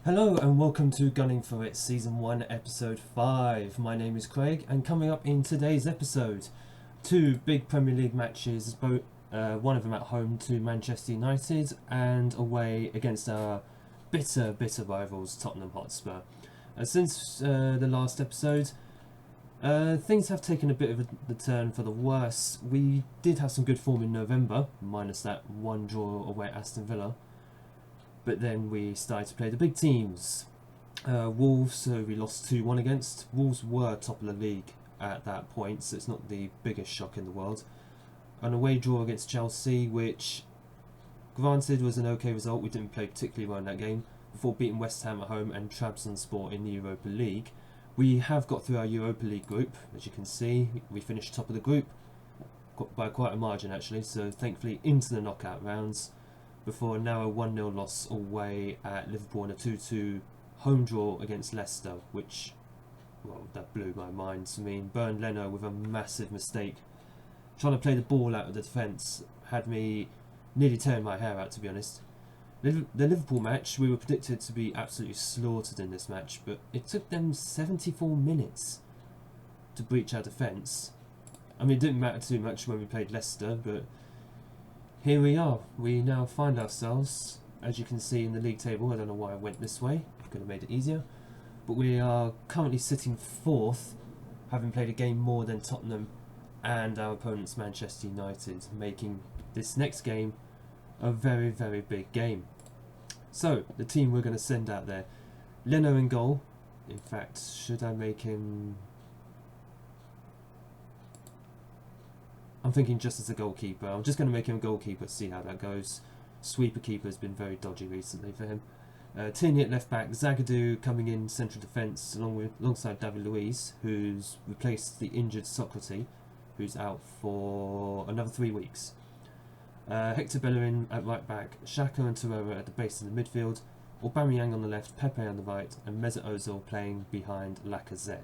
Hello and welcome to Gunning for It Season 1 Episode 5. My name is Craig, and coming up in today's episode, two big Premier League matches, both one of them at home to Manchester United and away against our bitter rivals Tottenham Hotspur. Since the last episode, things have taken a bit of the turn for the worse. We did have some good form in November, minus that one draw away at Aston Villa. But then we started to play the big teams. Wolves, who we lost 2-1 against. Wolves were top of the league at that point, so it's not the biggest shock in the world. An away draw against Chelsea, which, granted, was an okay result. We didn't play particularly well in that game. Before beating West Ham at home and Trabzonspor in the Europa League. We have got through our Europa League group, as you can see. We finished top of the group, by quite a margin actually, so thankfully into the knockout rounds. Before a narrow 1-0 loss away at Liverpool and a 2-2 home draw against Leicester, which, well, that blew my mind. I mean, Bernd Leno with a massive mistake. Trying to play the ball out of the defence had me nearly tearing my hair out, to be honest. The Liverpool match, we were predicted to be absolutely slaughtered in this match, but it took them 74 minutes to breach our defence. I mean, it didn't matter too much when we played Leicester, but here we are. We now find ourselves, as you can see in the league table, I don't know why I went this way, could have made it easier, but we are currently sitting 4th, having played a game more than Tottenham and our opponents Manchester United, making this next game a very big game. So, the team we're going to send out there. Leno in goal. In fact, should I make him... I'm thinking just as a goalkeeper. I'm just going to make him a goalkeeper, see how that goes. Sweeper keeper has been very dodgy recently for him. Tierney at left back, Zagadou coming in central defence alongside David Luiz, who's replaced the injured Socrates, who's out for another 3 weeks. Hector Bellerin at right back, Xhaka and Torreira at the base of the midfield, Aubameyang on the left, Pepe on the right, and Mesut Ozil playing behind Lacazette.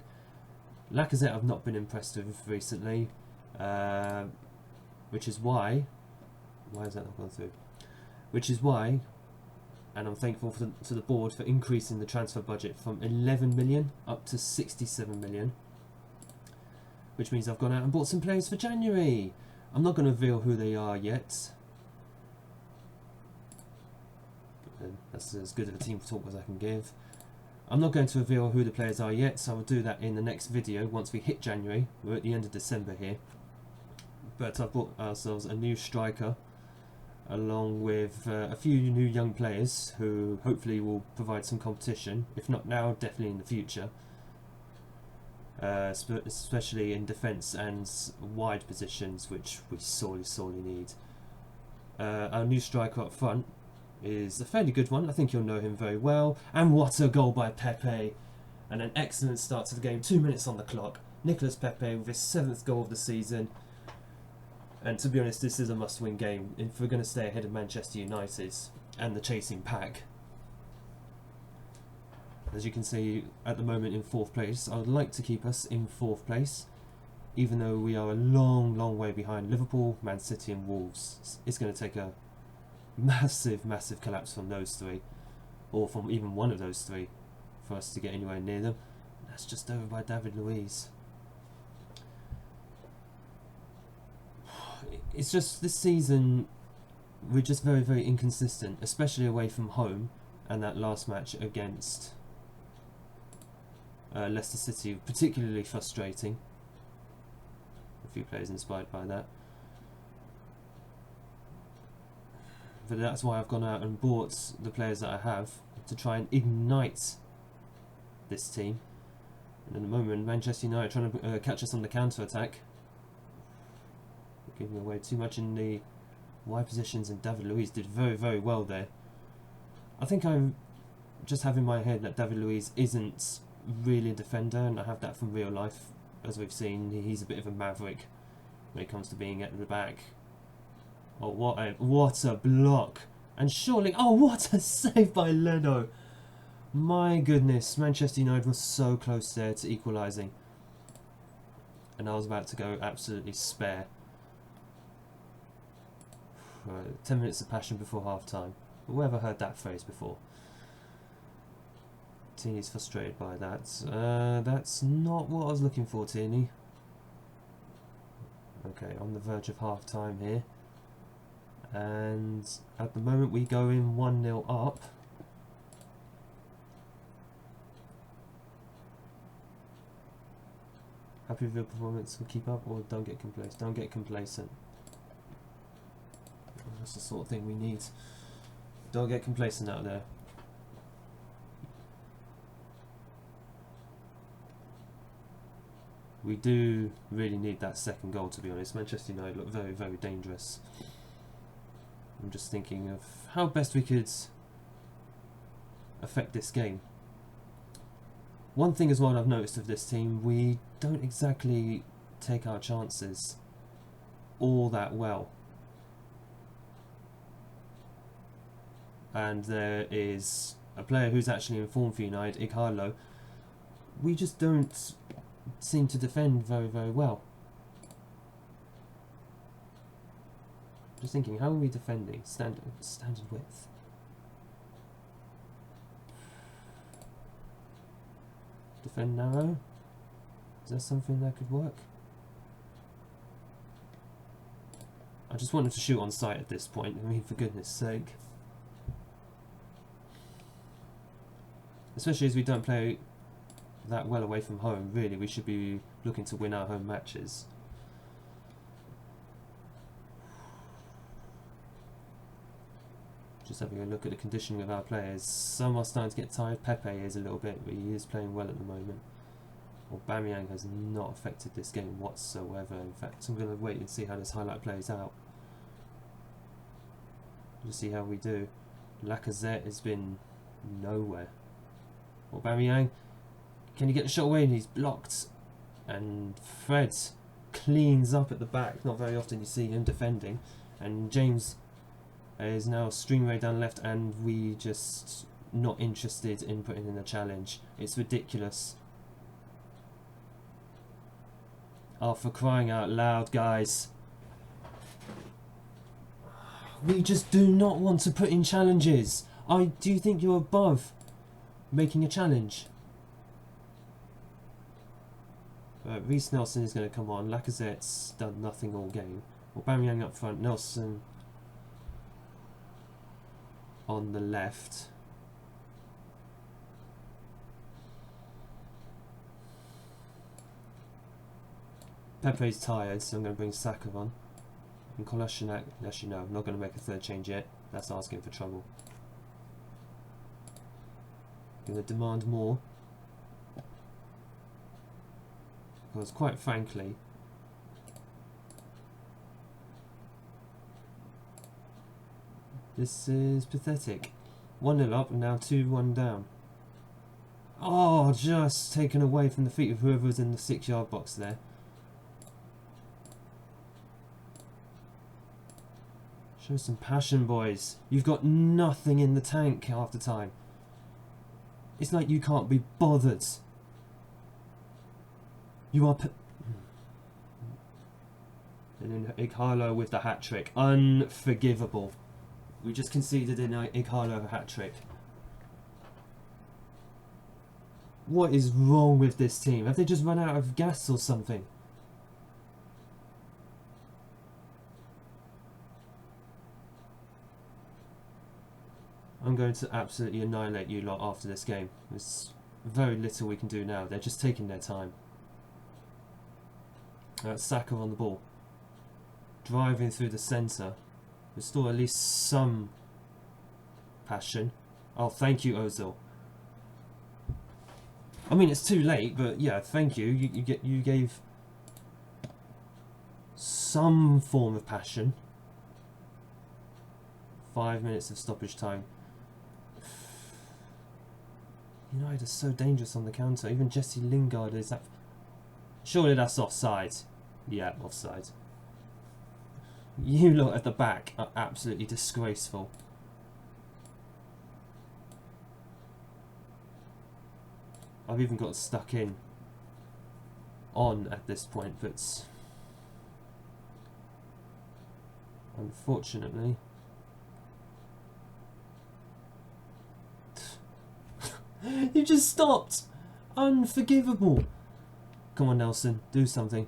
Lacazette I've not been impressed with recently. Which is why has that not gone through? Which is why, and I'm thankful to the board for increasing the transfer budget from 11 million up to 67 million, which means I've gone out and bought some players for January. I'm not going to reveal who they are yet. That's as good of a team talk as I can give. I'm not going to reveal who the players are yet, so I'll do that in the next video once we hit January. We're at the end of December here. But I've bought ourselves a new striker, along with a few new young players who hopefully will provide some competition, if not now, definitely in the future. Especially in defence and wide positions, which we sorely need. Our new striker up front is a fairly good one. I think you'll know him very well. And what a goal by Pepe! And an excellent start to the game. 2 minutes on the clock. Nicolas Pepe with his 7th goal of the season. And to be honest, this is a must-win game if we're going to stay ahead of Manchester United and the chasing pack. As you can see, at the moment in 4th place, I would like to keep us in 4th place, even though we are a long way behind Liverpool, Man City and Wolves. It's going to take a massive collapse from those three, or from even one of those three, for us to get anywhere near them. That's just over by David Luiz. It's just this season we're just very inconsistent, especially away from home, and that last match against Leicester City particularly frustrating. A few players inspired by that. But that's why I've gone out and bought the players that I have to try and ignite this team. And at the moment, Manchester United trying to catch us on the counter-attack. Giving away too much in the wide positions, and David Luiz did very well there. I think I'm just having in my head that David Luiz isn't really a defender, and I have that from real life. As we've seen, he's a bit of a maverick when it comes to being at the back. Oh, what a block! And surely, oh, what a save by Leno! My goodness, Manchester United was so close there to equalising, and I was about to go absolutely spare. 10 minutes of passion before half time. Whoever heard that phrase before? Tierney's frustrated by that. That's not what I was looking for, Tierney. Okay, on the verge of half time here. And at the moment we go in 1-0 up. Happy with your performance, will keep up, or don't get complacent. Don't get complacent. That's the sort of thing we need. Don't get complacent out there. We do really need that second goal, to be honest. Manchester United look very, very dangerous. I'm just thinking of how best we could affect this game. One thing as well I've noticed of this team, we don't exactly take our chances all that well. And there is a player who's actually in form for United, Ighalo. We just don't seem to defend very, very well. Just thinking, how are we defending? Standard width. Defend narrow? Is that something that could work? I just wanted to shoot on sight at this point, I mean, for goodness sake. Especially as we don't play that well away from home, really, we should be looking to win our home matches. Just having a look at the conditioning of our players. Some are starting to get tired. Pepe is a little bit, but he is playing well at the moment. Aubameyang has not affected this game whatsoever. In fact, I'm going to wait and see how this highlight plays out. Just see how we do. Lacazette has been nowhere. Aubameyang, can you get the shot away? And he's blocked. And Fred cleans up at the back. Not very often you see him defending. And James is now streaming away down left, and we just not interested in putting in a challenge. It's ridiculous. Oh, for crying out loud, guys. We just do not want to put in challenges. Do you think you're above making a challenge? Reece Nelson is going to come on. Lacazette's done nothing all game. Aubameyang up front. Nelson on the left. Pepe's tired, so I'm going to bring Saka on. And Kolasinac, actually no, I'm not going to make a third change yet. That's asking for trouble. I'm going to demand more. Because quite frankly, this is pathetic. 1-0 up and now 2-1 down. Oh, just taken away from the feet of whoever was in the 6-yard box there. Show some passion, boys. You've got nothing in the tank half the time. It's like you can't be bothered. You are... And then Ighalo with the hat-trick. Unforgivable. We just conceded in Ighalo a hat-trick. What is wrong with this team? Have they just run out of gas or something? I'm going to absolutely annihilate you lot after this game. There's very little we can do now. They're just taking their time. Saka on the ball. Driving through the centre. Restore at least some passion. Oh, thank you, Ozil. I mean, it's too late, but yeah, thank you. You gave some form of passion. 5 minutes of stoppage time. United are so dangerous on the counter. Even Jesse Lingard is that. Surely that's offside. Yeah, offside. You lot at the back are absolutely disgraceful. I've even got stuck in on at this point, but unfortunately He just stopped. Unforgivable. Come on, Nelson, do something.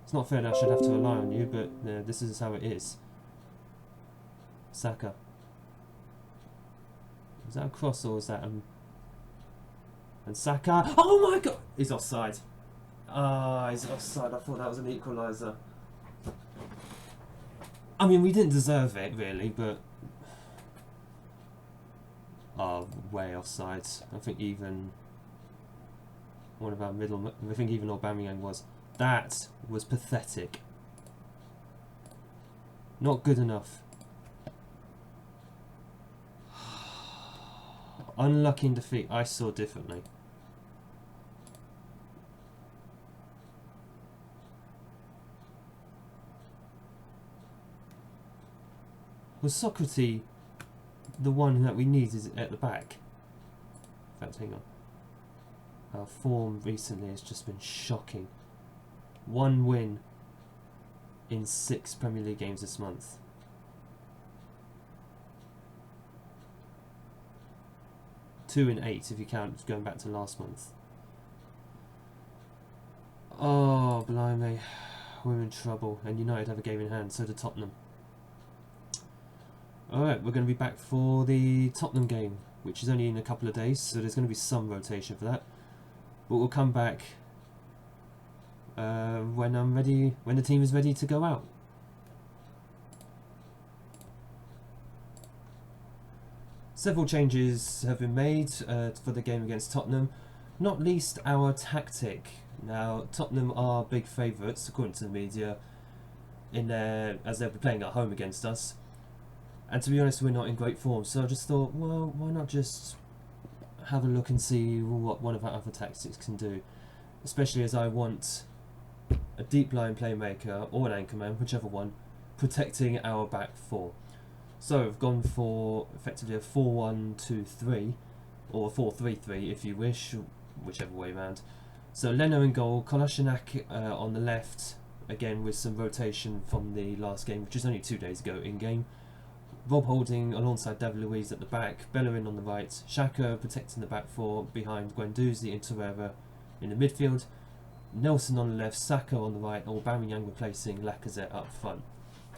It's not fair that I should have to rely on you, but this is how it is. Saka. Is that a cross or is that and Saka? Oh my god! He's offside. Ah, he's offside. I thought that was an equaliser. I mean, we didn't deserve it, really, but... way offside. I think even... one of our middle... I think even Aubameyang was. That was pathetic. Not good enough. Unlucky in defeat. I saw differently. Was Socrates the one that we need is at the back? In fact, hang on. Our form recently has just been shocking. 1 win in 6 Premier League games this month. Two in 8 if you count going back to last month. Oh, blimey. We're in trouble. And United have a game in hand, so do Tottenham. Alright, we're going to be back for the Tottenham game, which is only in a couple of days, so there's going to be some rotation for that. But we'll come back when I'm ready, when the team is ready to go out. Several changes have been made for the game against Tottenham, not least our tactic. Now, Tottenham are big favourites, according to the media, in as they'll be playing at home against us. And to be honest, we're not in great form, so I just thought, well, why not just have a look and see what one of our other tactics can do. Especially as I want a deep line playmaker or an anchorman, whichever one, protecting our back four. So I've gone for effectively a 4-1-2-3, or a 4-3-3 if you wish, whichever way round. So Leno in goal, Kolasinac on the left, again with some rotation from the last game, which is only 2 days ago in game. Rob Holding alongside David Luiz at the back, Bellerin on the right, Xhaka protecting the back four behind Guendouzi and Torreira in the midfield, Nelson on the left, Saka on the right, Aubameyang replacing Lacazette up front.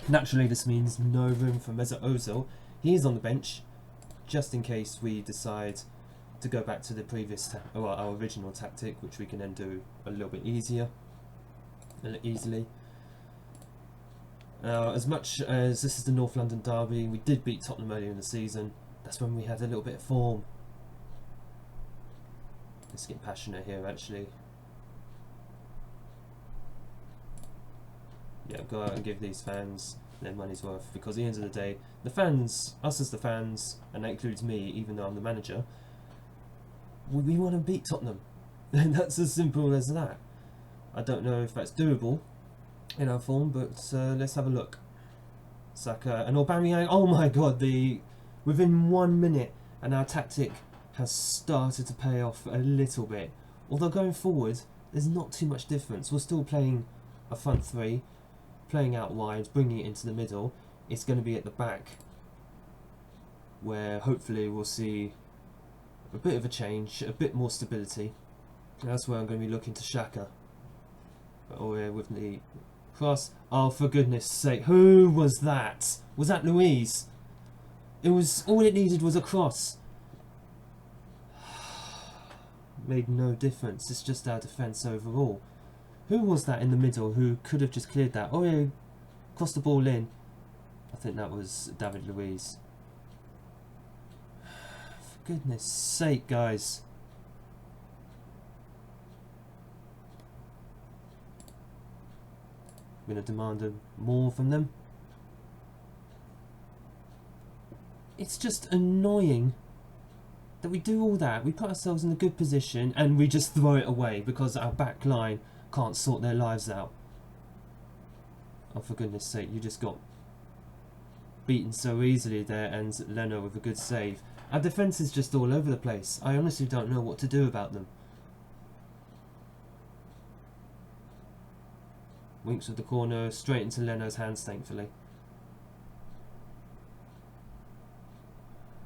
Naturally this means no room for Mesut Ozil. He is on the bench, just in case we decide to go back to the previous, our original tactic, which we can then do a little bit easily. As much as this is the North London derby, we did beat Tottenham earlier in the season. That's when we had a little bit of form. Let's get passionate here, actually. Yeah, go out and give these fans their money's worth, because at the end of the day, the fans, us as the fans, and that includes me, even though I'm the manager, we want to beat Tottenham. And that's as simple as that. I don't know if that's doable in our form, but let's have a look. Saka and Aubameyang. Oh my god, within 1 minute and our tactic has started to pay off a little bit. Although going forward, there's not too much difference. We're still playing a front three, playing out wide, bringing it into the middle. It's going to be at the back where hopefully we'll see a bit of a change, a bit more stability. That's where I'm going to be looking to Xhaka. Or with the cross. Oh, for goodness sake, who was that? Was that Luiz? It was, all it needed was a cross. Made no difference. It's just our defence overall. Who was that in the middle who could have just cleared that? Oh yeah, crossed the ball in. I think that was David Luiz. For goodness sake, guys. I'm going to demand more from them. It's just annoying that we do all that. We put ourselves in a good position and we just throw it away because our back line can't sort their lives out. Oh, for goodness sake, you just got beaten so easily there, and Leno with a good save. Our defence is just all over the place. I honestly don't know what to do about them. Winks with the corner, straight into Leno's hands, thankfully.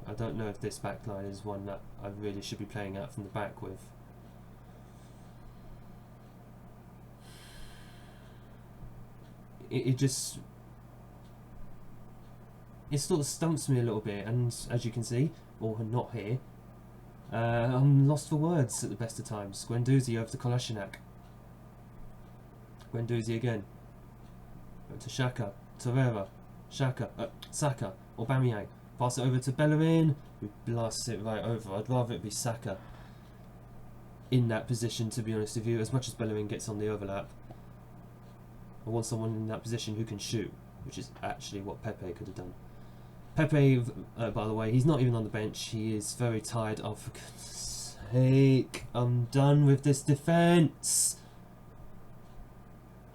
I don't know if this back line is one that I really should be playing out from the back with. It just... It sort of stumps me a little bit, and as you can see, or not here, I'm lost for words at the best of times. Guendouzi over to Kolasinac. Guendouzi again. Over to Xhaka. Torreira. Xhaka. Saka. Aubameyang. Pass it over to Bellerin, who blasts it right over. I'd rather it be Saka in that position, to be honest with you, as much as Bellerin gets on the overlap. I want someone in that position who can shoot, which is actually what Pepe could have done. Pepe, by the way, he's not even on the bench. He is very tired. Oh, for goodness sake. I'm done with this defence.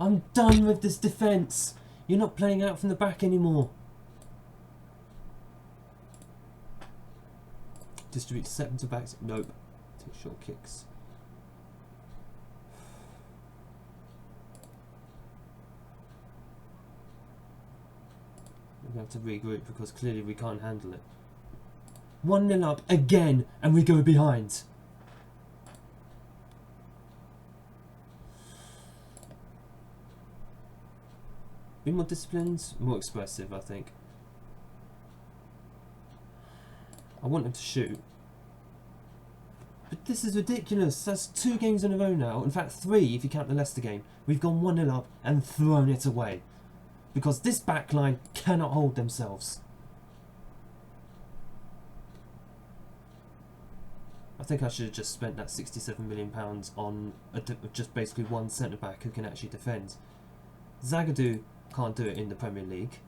I'm done with this defence. You're not playing out from the back anymore. Distribute to centre backs. Nope. Take short kicks. We have to regroup because clearly we can't handle it. 1-0 up again, and we go behind. Be more disciplined, more expressive, I think. I want him to shoot. But this is ridiculous. That's 2 games in a row now. In fact, 3 if you count the Leicester game. We've gone 1-0 up and thrown it away. Because this backline cannot hold themselves. I think I should have just spent that £67 million on just basically one centre-back who can actually defend. Zagadou can't do it in the Premier League.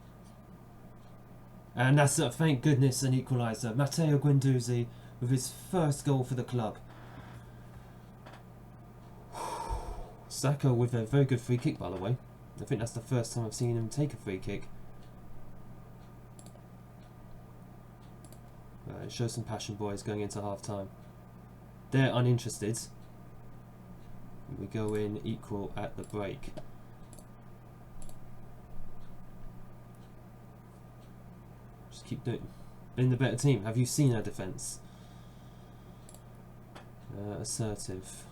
And that's, thank goodness, an equaliser. Matteo Guendouzi with his first goal for the club. Saka with a very good free kick, by the way. I think that's the first time I've seen him take a free kick. Right, show some passion, boys, going into half time. They're uninterested. We go in equal at the break. Just keep doing. Been the better team. Have you seen our defence? Assertive.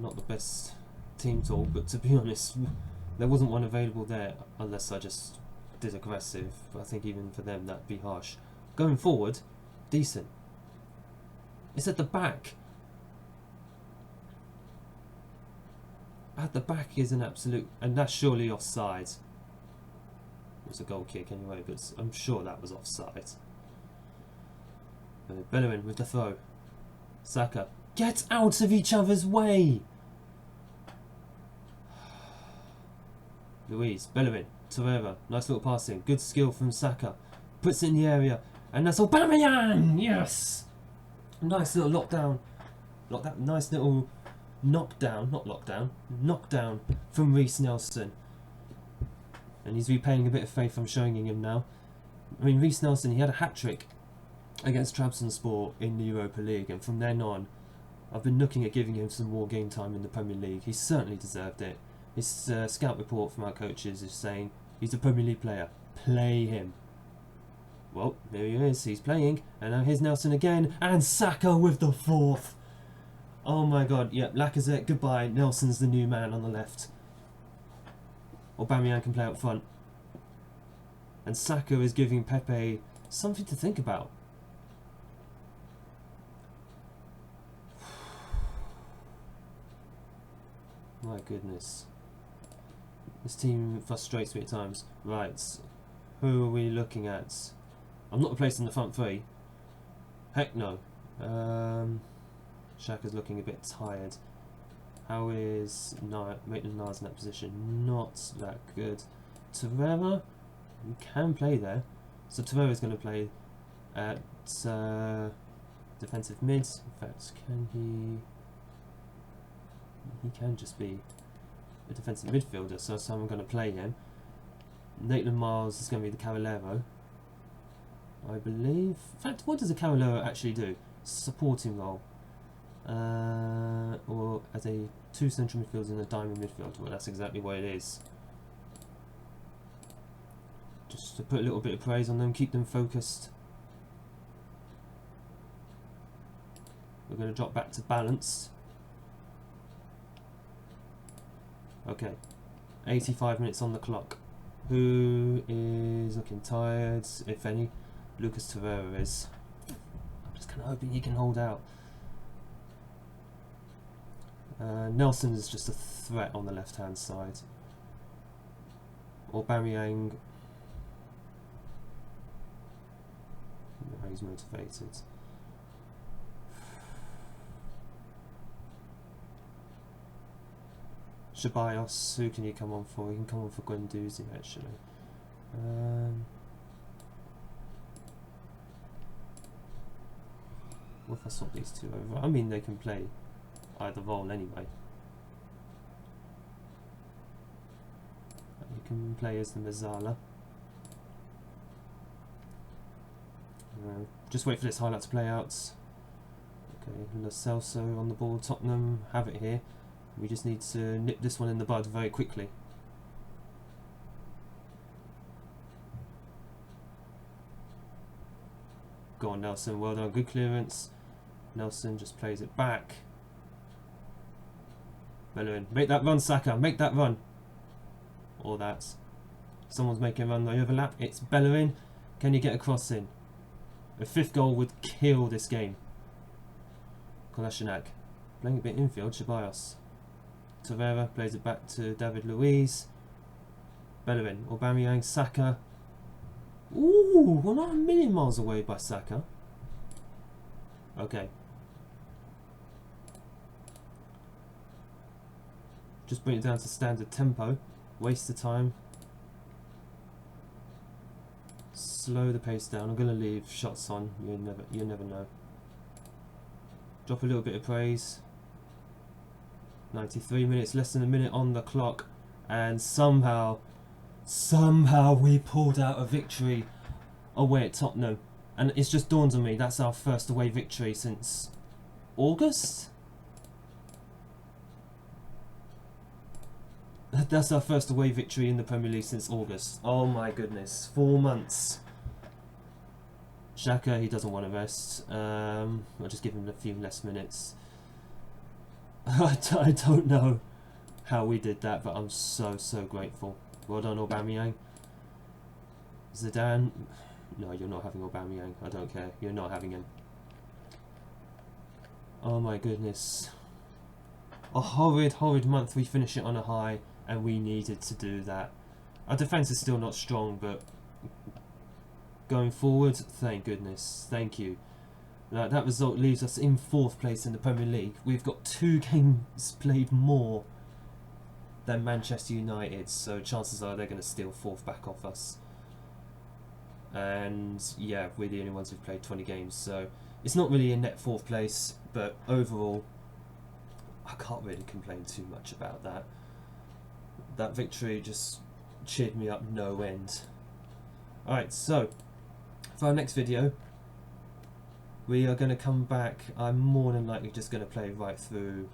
Not the best team talk, but to be honest, there wasn't one available there unless I just did aggressive. But I think even for them that'd be harsh. Going forward, decent. It's at the back. At the back is an absolute, and that's surely offside. It was a goal kick anyway, but I'm sure that was offside. Bellerin with the throw. Saka. Get out of each other's way! Luis, Bellerin, Torreira, nice little passing, good skill from Saka, puts it in the area, and that's Aubameyang! Yes! Nice little knockdown, nice little knockdown from Reece Nelson. And he's repaying a bit of faith I'm showing him now. I mean, Reece Nelson, he had a hat-trick against Trabzonspor in the Europa League, and from then on, I've been looking at giving him some more game time in the Premier League. He certainly deserved it. His scout report from our coaches is saying he's a Premier League player. Play him. Well, there he is. He's playing. And now here's Nelson again. And Saka with the 4th. Oh my god. Yep, Lacazette, goodbye. Nelson's the new man on the left. Aubameyang can play up front. And Saka is giving Pepe something to think about. My goodness. This team frustrates me at times. Right, who are we looking at? I'm not replacing the front 3. Heck no. Xhaka's looking a bit tired. How is Maitland-Niles in that position? Not that good. Torreira, you can play there. So Torreira's going to play at defensive mid. In fact, can he... He can just be a defensive midfielder, so I'm going to play him. Maitland-Niles is going to be the Cavallero, I believe. In fact, what does a Cavallero actually do? Supporting role. Or as a 2 central midfielders and a diamond midfield. Well, that's exactly what it is. Just to put a little bit of praise on them, keep them focused. We're going to drop back to balanced. Okay, 85 minutes on the clock. Who is looking tired, if any? Lucas Torreira is. I'm just kind of hoping he can hold out. Nelson is just a threat on the left hand side. Aubameyang. No, he's motivated. Ceballos, who can you come on for? He can come on for Guendouzi actually. What if I swap these two over? I mean, they can play either role anyway. You can play as the Mazzala. Just wait for this highlight to play out. Okay, Lo Celso on the ball. Tottenham have it here. We just need to nip this one in the bud very quickly. Go on, Nelson. Well done. Good clearance. Nelson just plays it back. Bellerin. Make that run, Saka. Make that run. Or that. Someone's making a run. The overlap. It's Bellerin. Can you get a cross in? A 5th goal would kill this game. Kolasinac. Playing a bit infield. Ceballos. Torreira plays it back to David Luiz. Bellerin. Aubameyang. Saka. Ooh, we're not a million miles away by Saka. Okay. Just bring it down to standard tempo. Waste the time. Slow the pace down. I'm going to leave shots on. You never know. Drop a little bit of praise. 93 minutes, less than a minute on the clock, and somehow we pulled out a victory away at Tottenham. And it's just dawned on me, that's our first away victory since August? That's our first away victory in the Premier League since August. Oh my goodness, 4 months. Xhaka, he doesn't want to rest. I'll just give him a few less minutes. I don't know how we did that, but I'm so grateful. Well done, Aubameyang. Zidane. No, you're not having Aubameyang. I don't care. You're not having him. Oh my goodness. A horrid month. We finish it on a high, and we needed to do that. Our defence is still not strong, but going forward, thank goodness. Thank you. That result leaves us in 4th place in the Premier League. We've got 2 games played more than Manchester United, so chances are they're going to steal 4th back off us. And yeah, we're the only ones who've played 20 games, so it's not really a net 4th place, but overall, I can't really complain too much about that. That victory just cheered me up no end. Alright, so for our next video, we are going to come back. I'm more than likely just going to play right through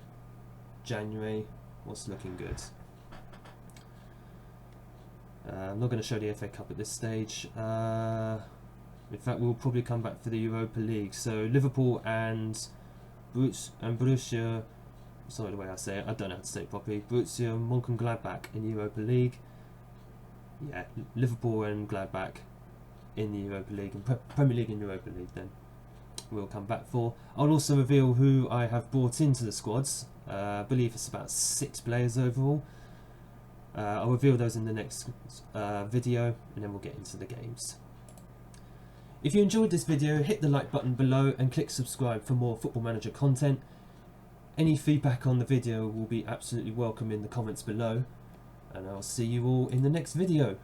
January. What's looking good? I'm not going to show the FA Cup at this stage. In fact, we'll probably come back for the Europa League. So Liverpool and Borussia, sorry the way I say it, I don't know how to say it properly. Borussia Mönchengladbach in Europa League. Yeah, Liverpool and Gladbach in the Europa League, and Premier League and Europa League then. We'll come back for. I'll also reveal who I have brought into the squads. I believe it's about 6 players overall. I'll reveal those in the next video, and then we'll get into the games. If you enjoyed this video, hit the like button below and click subscribe for more Football Manager content. Any feedback on the video will be absolutely welcome in the comments below, and I'll see you all in the next video.